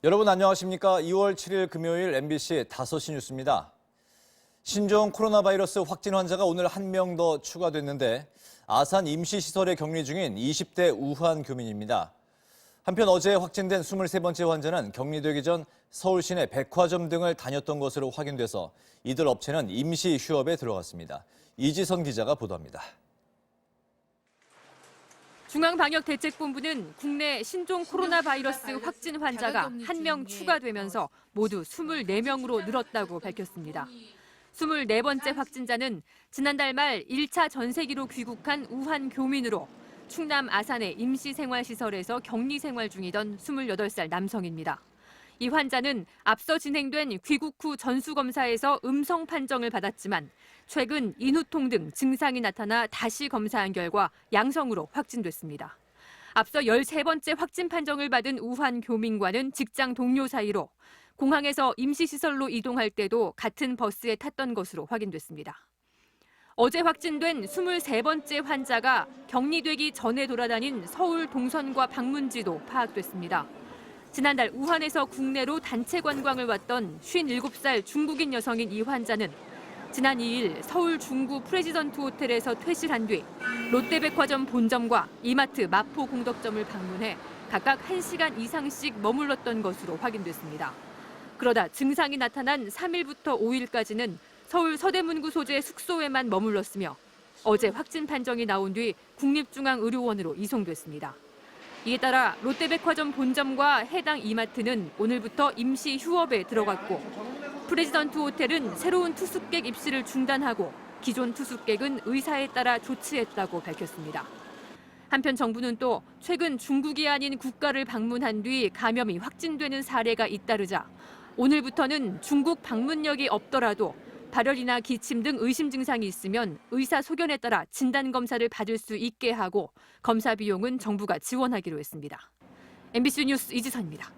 여러분 안녕하십니까? 2월 7일 금요일 MBC 5시 뉴스입니다. 신종 코로나 바이러스 확진 환자가 오늘 한 명 더 추가됐는데 아산 임시시설에 격리 중인 20대 우한 교민입니다. 한편 어제 확진된 23번째 환자는 격리되기 전 서울 시내 백화점 등을 다녔던 것으로 확인돼서 이들 업체는 임시 휴업에 들어갔습니다. 이지선 기자가 보도합니다. 중앙방역대책본부는 국내 신종 코로나 바이러스 확진 환자가 한 명 추가되면서 모두 24명으로 늘었다고 밝혔습니다. 24번째 확진자는 지난달 말 1차 전세기로 귀국한 우한 교민으로 충남 아산의 임시생활시설에서 격리생활 중이던 28살 남성입니다. 이 환자는 앞서 진행된 귀국 후 전수검사에서 음성 판정을 받았지만 최근 인후통 등 증상이 나타나 다시 검사한 결과 양성으로 확진됐습니다. 앞서 13번째 확진 판정을 받은 우한 교민과는 직장 동료 사이로 공항에서 임시시설로 이동할 때도 같은 버스에 탔던 것으로 확인됐습니다. 어제 확진된 23번째 환자가 격리되기 전에 돌아다닌 서울 동선과 방문지도 파악됐습니다. 지난달 우한에서 국내로 단체 관광을 왔던 57살 중국인 여성인 이 환자는 지난 2일 서울 중구 프레지던트 호텔에서 퇴실한 뒤 롯데백화점 본점과 이마트 마포 공덕점을 방문해 각각 1시간 이상씩 머물렀던 것으로 확인됐습니다. 그러다 증상이 나타난 3일부터 5일까지는 서울 서대문구 소재 숙소에만 머물렀으며 어제 확진 판정이 나온 뒤 국립중앙의료원으로 이송됐습니다. 이에 따라 롯데백화점 본점과 해당 이마트는 오늘부터 임시 휴업에 들어갔고 프레지던트 호텔은 새로운 투숙객 입실을 중단하고 기존 투숙객은 의사에 따라 조치했다고 밝혔습니다. 한편 정부는 또 최근 중국이 아닌 국가를 방문한 뒤 감염이 확진되는 사례가 잇따르자 오늘부터는 중국 방문력이 없더라도 발열이나 기침 등 의심 증상이 있으면 의사 소견에 따라 진단검사를 받을 수 있게 하고 검사 비용은 정부가 지원하기로 했습니다. MBC 뉴스 이지선입니다.